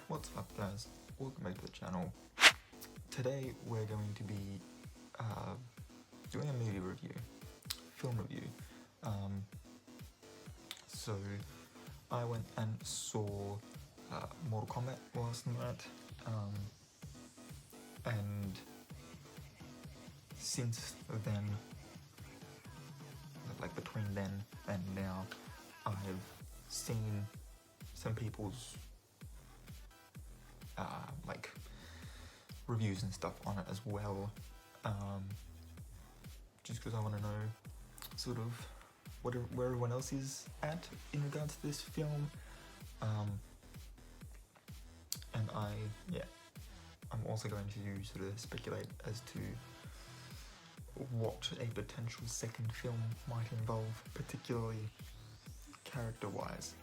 What's up guys, welcome back to the channel. Today we're going to be doing a movie review, film review. So I went and saw Mortal Kombat last night, and since then, like between then and now, I've seen some people's like reviews and stuff on it as well, just because I want to know sort of where everyone else is at in regards to this film, and I'm also going to sort of speculate as to what a potential second film might involve, particularly character-wise.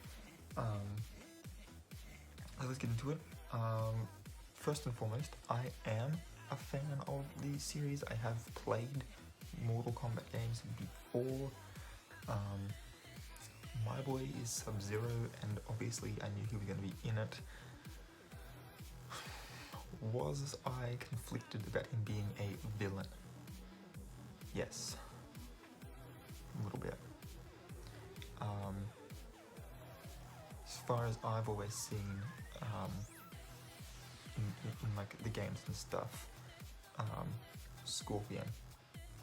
Let's get into it. First and foremost, I am a fan of the series. I have played Mortal Kombat games before. My boy is Sub-Zero, and obviously I knew he was going to be in it. Was I conflicted about him being a villain? Yes. A little bit. As far as I've always seen, in like the games and stuff, Scorpion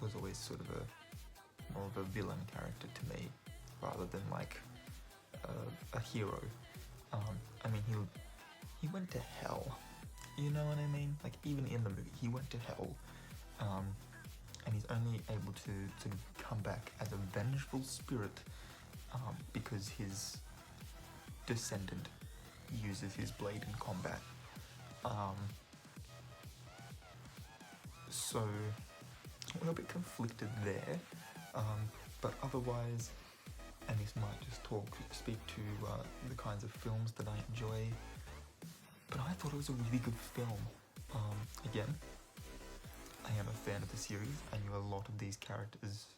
was always sort of more of a villain character to me, rather than like a hero. I mean, he went to hell, you know what I mean? Like, even in the movie, he went to hell, and he's only able to sort of come back as a vengeful spirit because his descendant uses his blade in combat. So we're a bit conflicted there, but otherwise, and this might just speak to the kinds of films that I enjoy, but I thought it was a really good film. Again, I am a fan of the series. I knew a lot of these characters'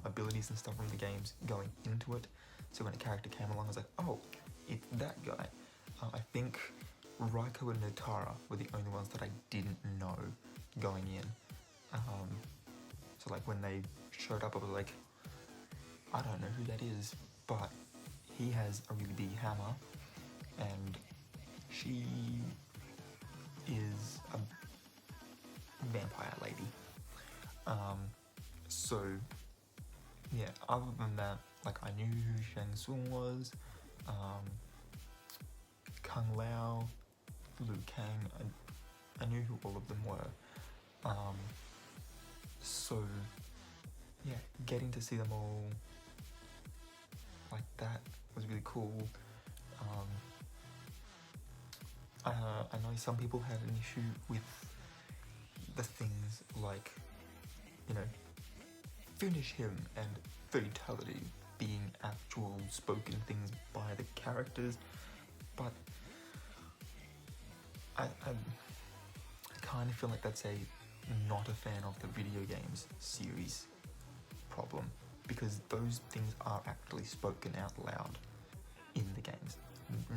abilities and stuff from the games going into it, so when a character came along I was like, oh, it's that guy. I think Raiko and Notara were the only ones that I didn't know going in. So like when they showed up, I was like, I don't know who that is, but he has a really big hammer, and she is a vampire lady. So yeah, other than that, like, I knew who Shang Tsung was, Kung Lao, Liu Kang, I knew who all of them were. So yeah, getting to see them all like that was really cool. I know some people had an issue with the things like, you know, finish him and fatality being actual spoken things by the characters, but I kind of feel like that's not a fan of the video games series problem, because those things are actually spoken out loud in the games.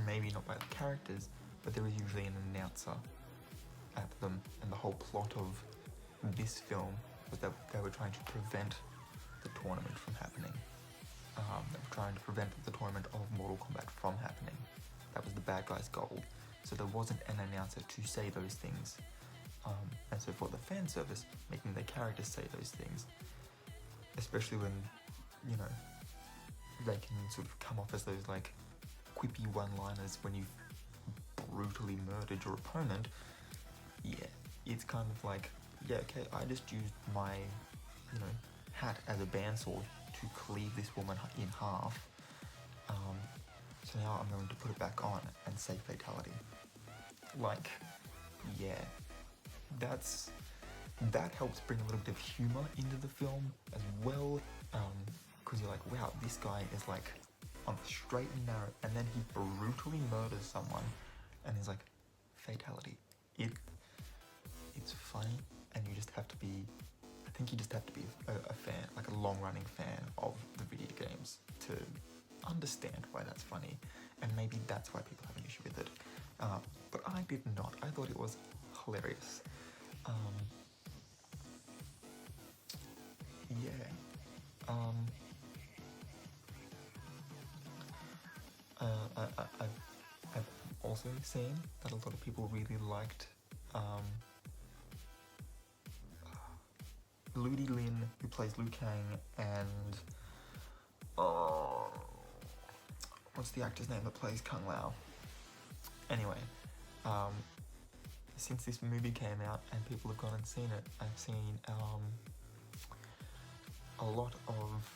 Maybe not by the characters, but there is usually an announcer at them, and the whole plot of this film was that they were trying to prevent the tournament from happening. They were trying to prevent the tournament of Mortal Kombat from happening. That was the bad guy's goal. So there wasn't an announcer to say those things. And so for the fan service, making the characters say those things, especially when, you know, they can sort of come off as those like quippy one-liners when you've brutally murdered your opponent, yeah, it's kind of like, yeah, okay, I just used my, you know, hat as a bandsword to cleave this woman in half, so now I'm going to put it back on and say fatality. Like, yeah, that helps bring a little bit of humor into the film as well, because you're like, wow, this guy is like on the straight and narrow, and then he brutally murders someone, and he's like, fatality. It's funny, and you just have to be, I think you just have to be a fan, like a long-running fan of the video games to understand why that's funny, and maybe that's why people have an issue issue with it. But I did not. I thought it was hilarious. Yeah. I've also seen that a lot of people really liked Ludi Lin, who plays Liu Kang, and what's the actor's name that plays Kung Lao? Anyway, since this movie came out and people have gone and seen it, I've seen a lot of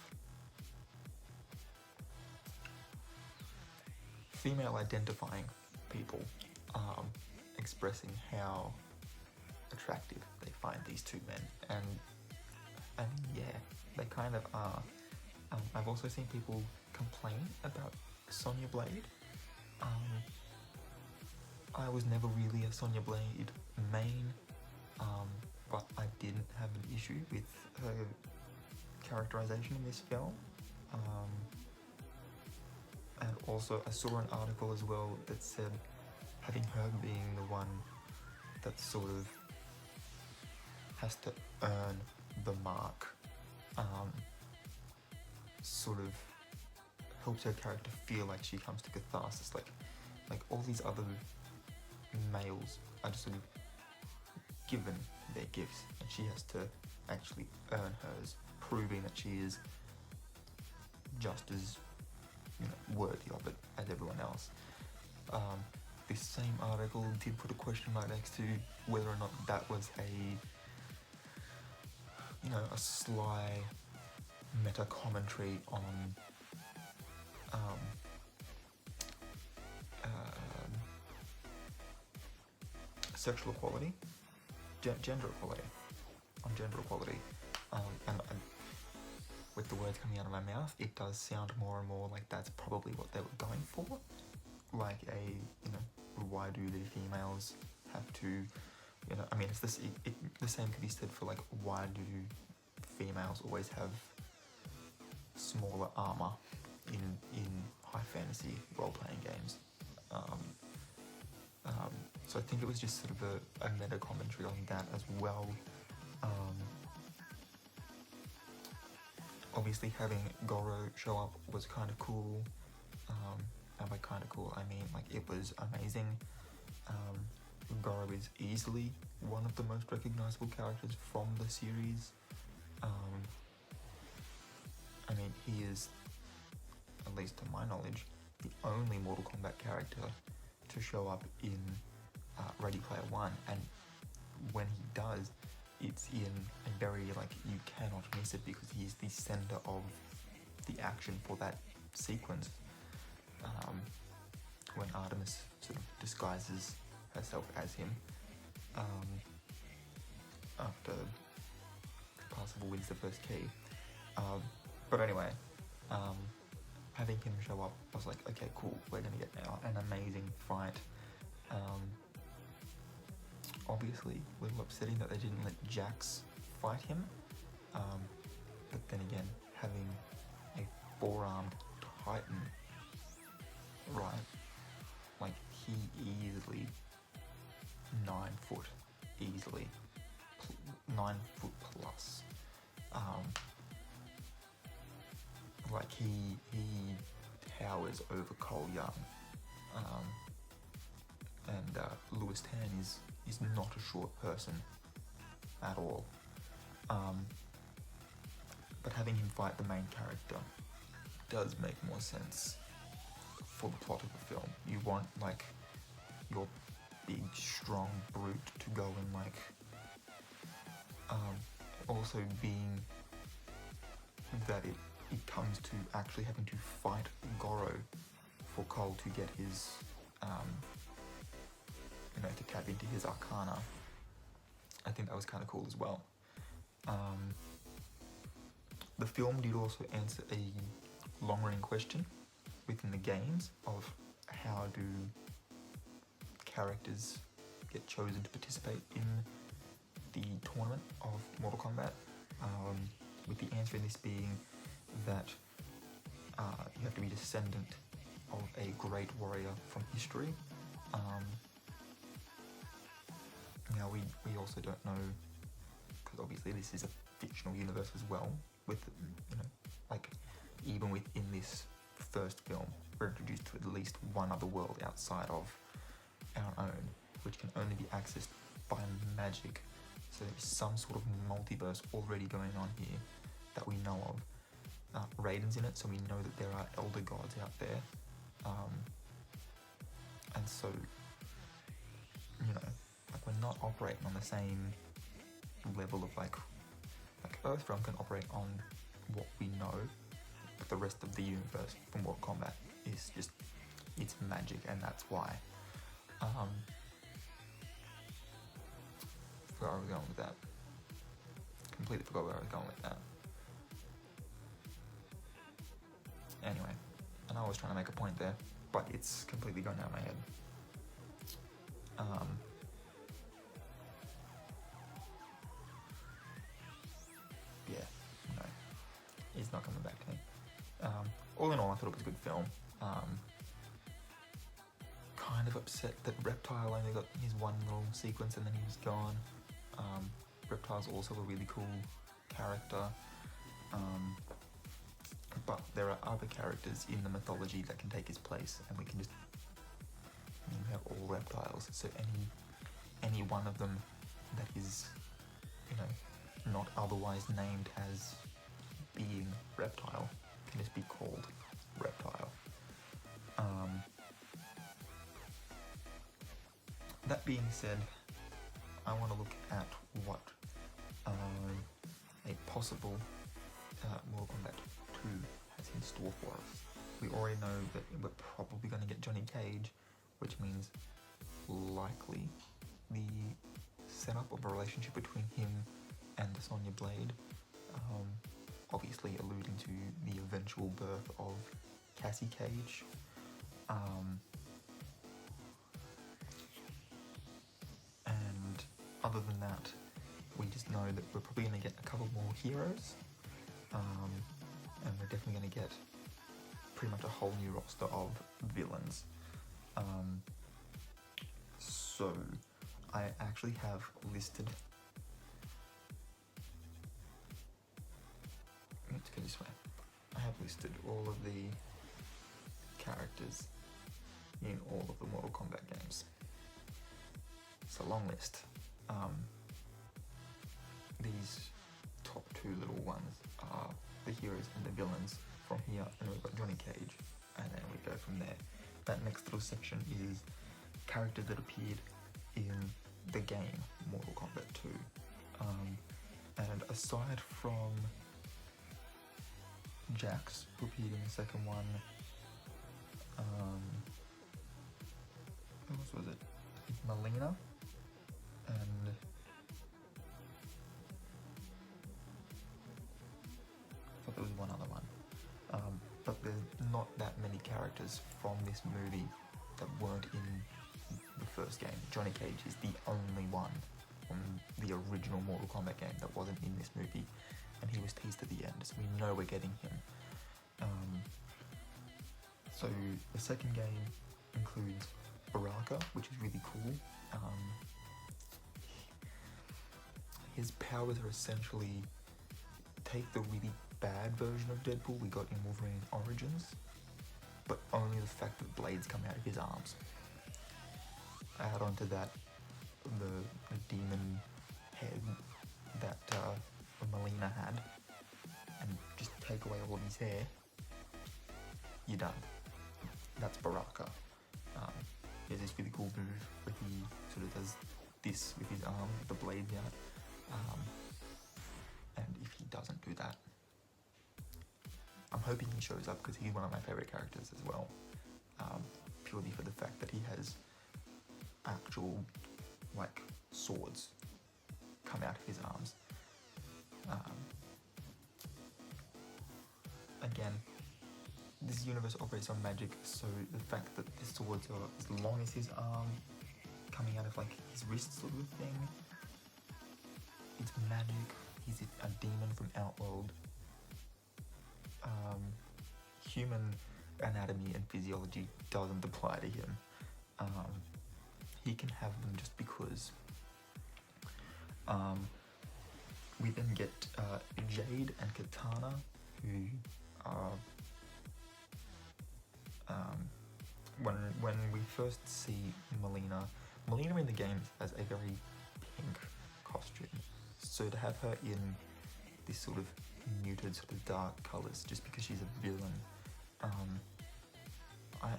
female identifying people expressing how attractive they find these two men, and yeah, they kind of are. I've also seen people complain about Sonia Blade. I was never really a Sonia Blade main, but I didn't have an issue with her characterization in this film. And also I saw an article as well that said having her being the one that sort of has to earn the mark sort of helps her character feel like she comes to catharsis, like all these other males are just sort of given their gifts and she has to actually earn hers, proving that she is just as worthy of it as everyone else. This same article did put a question mark next to whether or not that was a sly meta commentary on sexual equality, gender equality, on gender equality, and with the words coming out of my mouth, it does sound more and more like that's probably what they were going for, like why do the females have to, I mean, it's this. The same could be said for like why do females always have smaller armor in high fantasy role-playing games. So I think it was just sort of a meta commentary on that as well. Obviously having Goro show up was kind of cool, and by kind of cool I mean like it was amazing. Goro is easily one of the most recognizable characters from the series. I mean, he is, at least to my knowledge, the only Mortal Kombat character to show up in Ready Player One, and when he does, it's in a very, you cannot miss it because he is the center of the action for that sequence. When Artemis sort of disguises herself as him, after Parsifal wins the first key. But anyway, having him show up, I was like, okay, cool, we're gonna get an amazing fight. Obviously, a little upsetting that they didn't let Jax fight him, but then again, having a four-armed titan, right, like he easily 9 foot, easily 9 foot plus. Like he towers over Cole Young, and Lewis Tan is not a short person at all. But having him fight the main character does make more sense for the plot of the film. You want like your big strong brute to go and also being that it comes to actually having to fight Goro for Cole to get his to tap into his arcana. I think that was kind of cool as well. The film did also answer a long-running question within the games of how do characters get chosen to participate in the tournament of Mortal Kombat, with the answer in this being that you have to be descendant of a great warrior from history. Now we also don't know, because obviously this is a fictional universe as well, with, you know, like, even within this first film, we're introduced to at least one other world outside of our own, which can only be accessed by magic. So there's some sort of multiverse already going on here that we know of. Raiden's in it, so we know that there are elder gods out there. And so, you know, like, we're not operating on the same level of, like Earthrealm can operate on what we know, but the rest of the universe from Mortal Kombat is just, it's magic, and that's why. Where are we going with that? Completely forgot where I was going with that. Anyway, I know I was trying to make a point there, but it's completely gone out of my head. Yeah, no, it's not coming back to me. All in all, I thought it was a good film. Kind of upset that Reptile only got his one little sequence and then he was gone. Reptile's also a really cool character. But there are other characters in the mythology that can take his place, and we can just, I mean, we have all reptiles, so any one of them that is, you know, not otherwise named as being Reptile can just be called Reptile. That being said, I want to look at what a possible Mortal Kombat 2 has in store for us. We already know that we're probably going to get Johnny Cage, which means likely the setup of a relationship between him and Sonia Blade, obviously alluding to the eventual birth of Cassie Cage. And other than that, we just know that we're probably going to get a couple more heroes, and we're definitely going to get pretty much a whole new roster of villains. So I actually have listed, let's go this way, I have listed all of the characters in all of the Mortal Kombat games. It's a long list. These top two little ones are the heroes and the villains from here, and we've got Johnny Cage, and then we go from there. That next little section is characters that appeared in the game Mortal Kombat 2. And aside from Jax, who appeared in the second one, who else was it? Molina, and I thought there was one other one. But there's not that many characters from this movie that weren't in the first game. Johnny Cage is the only one from the original Mortal Kombat game that wasn't in this movie, and he was teased at the end, so we know we're getting him. So the second game includes Baraka, which is really cool. His powers are essentially take the really bad version of Deadpool we got in Wolverine Origins, but only the fact that blades come out of his arms. Add on to that the demon head that Molina had, and just take away all of his hair, you're done. That's Baraka. He has this really cool move where he sort of does this with his arm, the blades out. And if he doesn't do that, I'm hoping he shows up, because he's one of my favourite characters as well. Purely for the fact that he has actual, like, swords come out of his arms. Again, this universe operates on magic, so the fact that the swords are as long as his arm, coming out of, like, his wrist sort of thing, it's magic. He's a demon from Outworld. Human anatomy and physiology doesn't apply to him. He can have them just because. We then get Jade and Katana, who are when we first see Molina in the games has a very pink costume. So to have her in this sort of muted, sort of dark colours, just because she's a villain,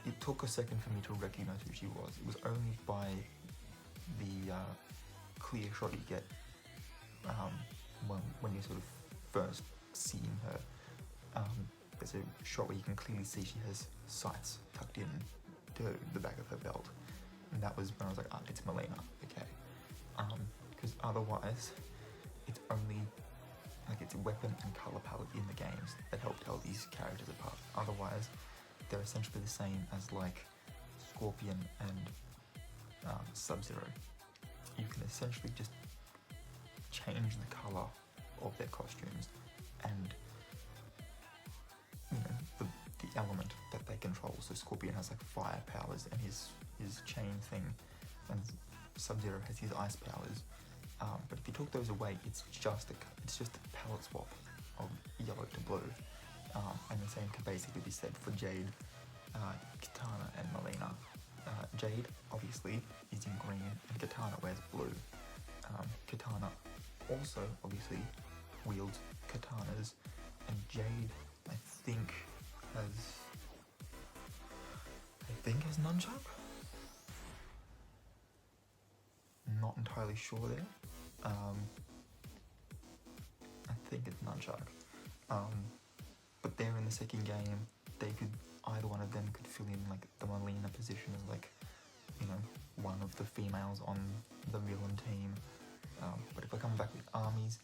it took a second for me to recognise who she was. It was only by the clear shot you get when you sort of first seen her. There's a shot where you can clearly see she has sights tucked in to the back of her belt, and that was when I was like, it's Molina, okay. Because otherwise, it's only like it's weapon and color palette in the games that help tell these characters apart. Otherwise, they're essentially the same as like Scorpion and Sub-Zero. You can essentially just change the color of their costumes and the element that they control. So Scorpion has like fire powers and his chain thing, and Sub-Zero has his ice powers. But if you took those away, it's just a palette swap of yellow to blue. And the same could basically be said for Jade, Katana, and Molina. Jade obviously is in green, and Katana wears blue. Katana also obviously wields katanas, and Jade I think has nunchuck. Not entirely sure there. I think it's nunchuck. But there in the second game, either one of them could fill in like the Molina position as like, one of the females on the villain team. But if I come back with armies,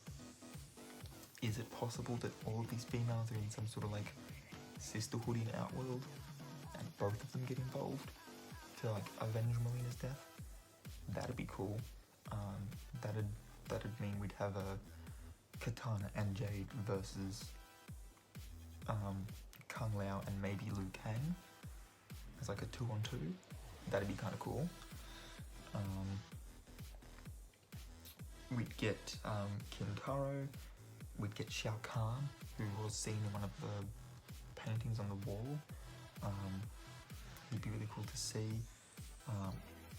is it possible that all of these females are in some sort of like sisterhood in Outworld, and both of them get involved to like avenge Molina's death? That'd be cool. That'd mean we'd have a Katana and Jade versus Kung Lao and maybe Liu Kang as like a 2-on-2. That'd be kind of cool. We'd get Kintaro. We'd get Shao Kahn, who was seen in one of the paintings on the wall. He'd be really cool to see.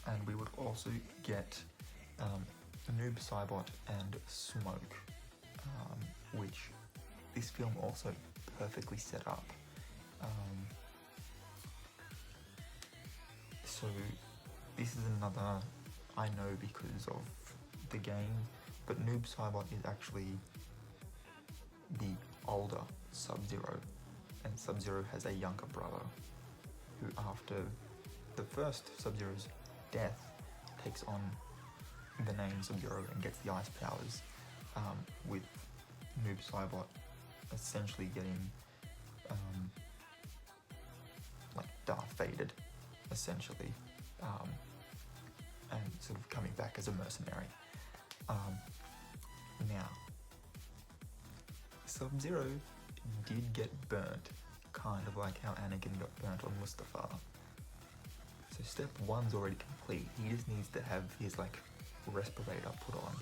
And we would also get Noob Saibot and Smoke, which this film also perfectly set up. So this is another I know because of the game, but Noob Saibot is actually the older Sub-Zero, and Sub-Zero has a younger brother who, after the first Sub-Zero's death, takes on the name Sub-Zero and gets the ice powers, with Noob Saibot essentially getting like Darth Vader, essentially, and sort of coming back as a mercenary. Now, Sub-Zero did get burnt, kind of like how Anakin got burnt on Mustafar. So step 1's already complete. He just needs to have his like respirator put on,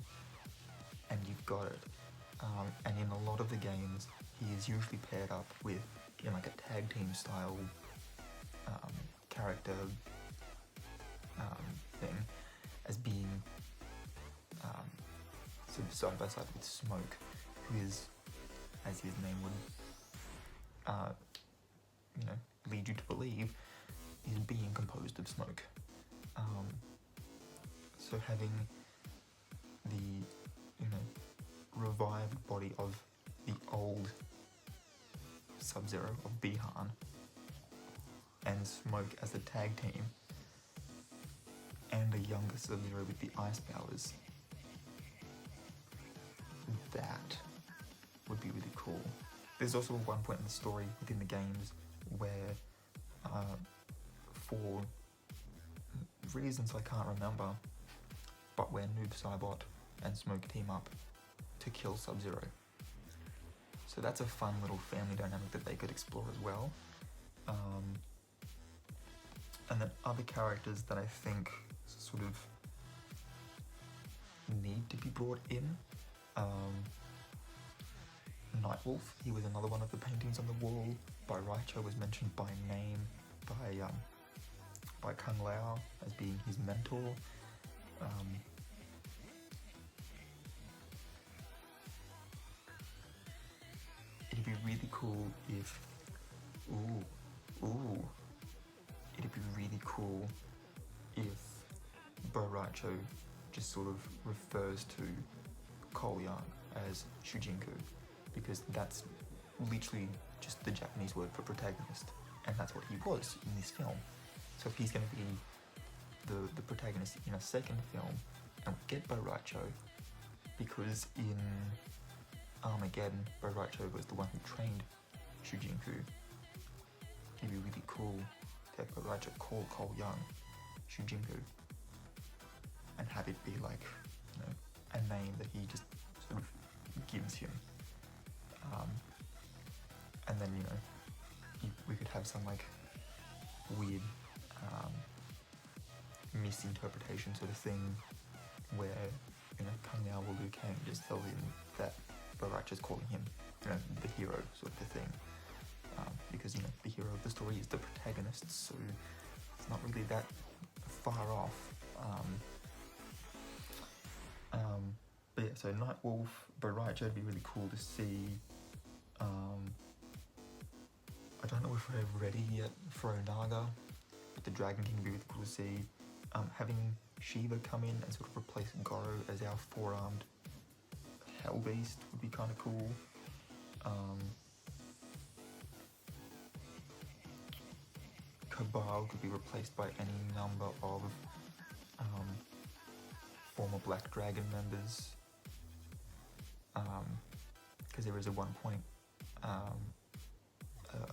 and you've got it. And in a lot of the games, he is usually paired up with, like a tag team style character thing, as being sort of side by side with Smoke, who is, as his name would lead you to believe, is being composed of smoke. So having the revived body of the old Sub-Zero of Bihan and Smoke as the tag team, and a younger Sub-Zero with the ice powers, that would be really cool. There's also one point in the story within the games where, for reasons I can't remember, but where Noob Saibot and Smoke team up to kill Sub-Zero. So that's a fun little family dynamic that they could explore as well. And then other characters that I think sort of need to be brought in. Nightwolf, he was another one of the paintings on the wall. Baraka was mentioned by name by Kung Lao as being his mentor. It'd be really cool if, it'd be really cool if Baraka just sort of refers to Cole Young as Shujinku, because that's literally just the Japanese word for protagonist, and that's what he was in this film. So if he's going to be the protagonist in a second film, and we get Baraka, because in Armageddon, Baraka was the one who trained Shujinku. It'd be really cool to have Baraka call Cole Young Shujinku, and have it be like, you know, a name that he just sort of gives him. And then, you know, we could have some like weird misinterpretation sort of thing where, you know, Kung Lao or Liu Kang just tells him that Baraka's calling him, you know, the hero sort of thing. Because, you know, the hero of the story is the protagonist, so it's not really that far off. But yeah, so Nightwolf, Baraka would be really cool to see. I don't know if we're ready yet for Onaga, but the Dragon King would be really cool to see. Having Shiva come in and sort of replace Goro as our four-armed Hell Beast would be kind of cool. Cabal could be replaced by any number of former Black Dragon members. Because there is at one point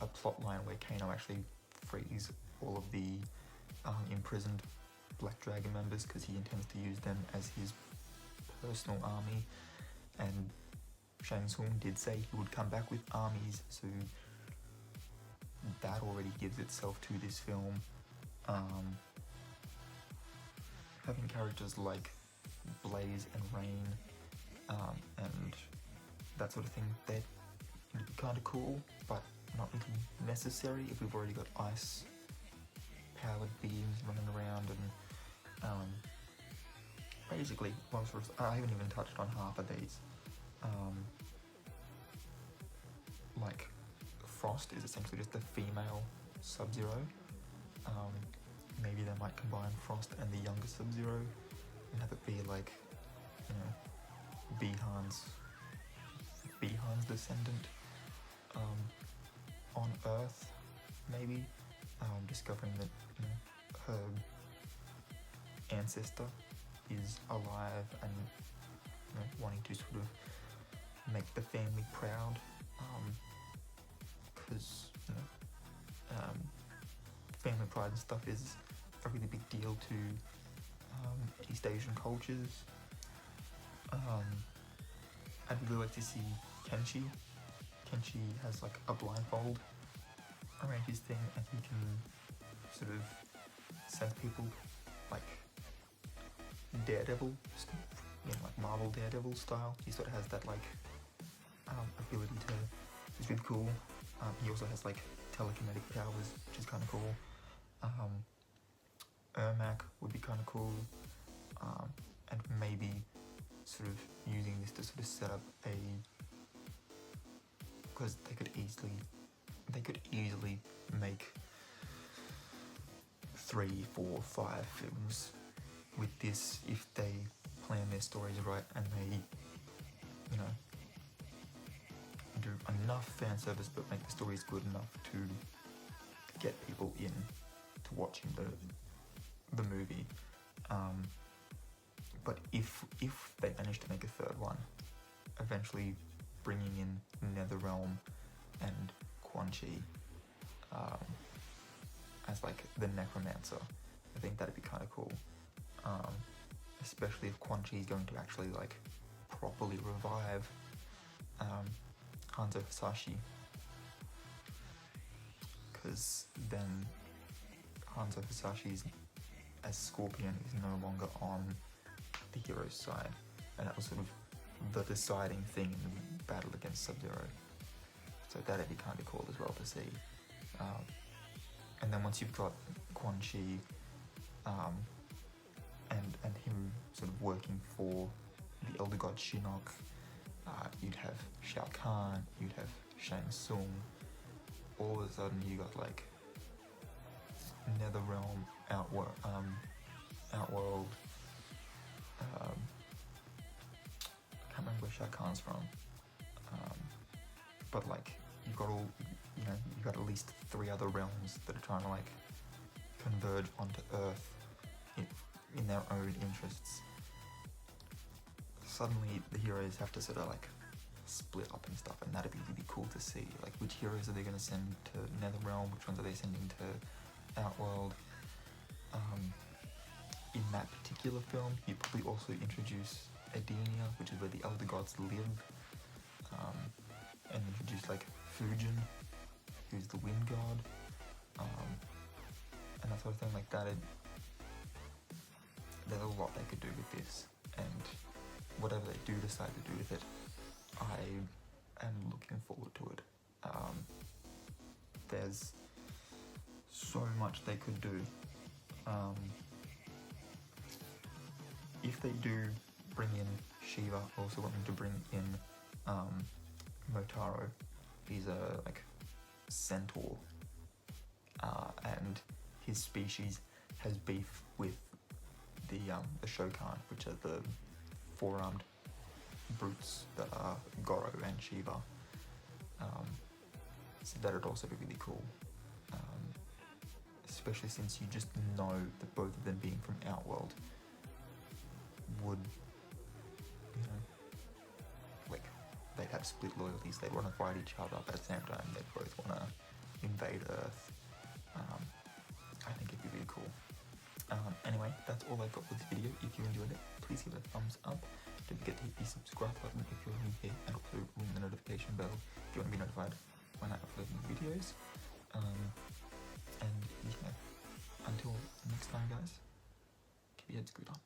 a plot line where Kano actually frees all of the imprisoned Black Dragon members because he intends to use them as his personal army, and Shang Tsung did say he would come back with armies, so that already gives itself to this film. Having characters like Blaze and Rain and that sort of thing, that would be kind of cool, but not really necessary if we've already got ice powered beings running around. And basically, I haven't even touched on half of these. Like Frost is essentially just a female Sub-Zero. Maybe they might combine Frost and the younger Sub-Zero and have it be like, you know, Bihan's descendant on Earth, maybe, discovering that, you know, her ancestor is alive and, you know, wanting to sort of make the family proud, because, you know, family pride and stuff is a really big deal to East Asian cultures. I'd really like to see Kenshi. Kenshi has like a blindfold around his thing, and he can sort of sense people like Daredevil, you know, like Marvel Daredevil style. He sort of has that like ability to, it's really cool. He also has like telekinetic powers, which is kind of cool. Ermac would be kind of cool, and maybe sort of using this to sort of set up because they could easily make 3, 4, 5 films with this if they plan their stories right and they, you know, do enough fan service but make the stories good enough to get people in to watching the movie. But if they manage to make a third one, eventually bringing in NetherRealm and Quan Chi as like the necromancer, I think that'd be kind of cool. Especially if Quan Chi is going to actually like properly revive Hanzo Hasashi, because because then Hanzo Hasashi's as Scorpion is no longer on the hero's side, and that was sort of the deciding thing in the battle against Sub-Zero. So that'd be kind of cool as well to see. And then once you've got Quan Chi and him sort of working for the Elder God Shinnok, you'd have Shao Kahn, you'd have Shang Tsung. All of a sudden you got like Netherrealm, Outworld, I can't remember where Shao Kahn's from, but like you've got all, you know, you've got at least 3 other realms that are trying to like converge onto Earth in their own interests. Suddenly the heroes have to sort of like split up and stuff, and that'd be really cool to see. Like, which heroes are they going to send to Netherrealm? Which ones are they sending to Outworld? In that particular film, you probably also introduce Edenia, which is where the Elder Gods live, and introduce like Fujin, who's the Wind God, and that sort of thing like that. There's a lot they could do with this, and whatever they do decide to do with it, I am looking forward to it. There's so much they could do. If they do bring in Shiva, I also want them to bring in Motaro. He's a like centaur, and his species has beef with the Shokan, which are the 4-armed brutes that are Goro and Shiva. So that'd also be really cool, especially since you just know that both of them being from Outworld would, you know, like, they'd have split loyalties. They'd want to fight each other, but at the same time they'd both want to invade Earth. I think it'd be really cool. Anyway, that's all I've got for this video. If you enjoyed it, please give it a thumbs up. Don't forget to hit the subscribe button if you're new here, and also ring the notification bell if you want to be notified when I upload new videos. And yeah, until next time guys, keep your heads screwed on.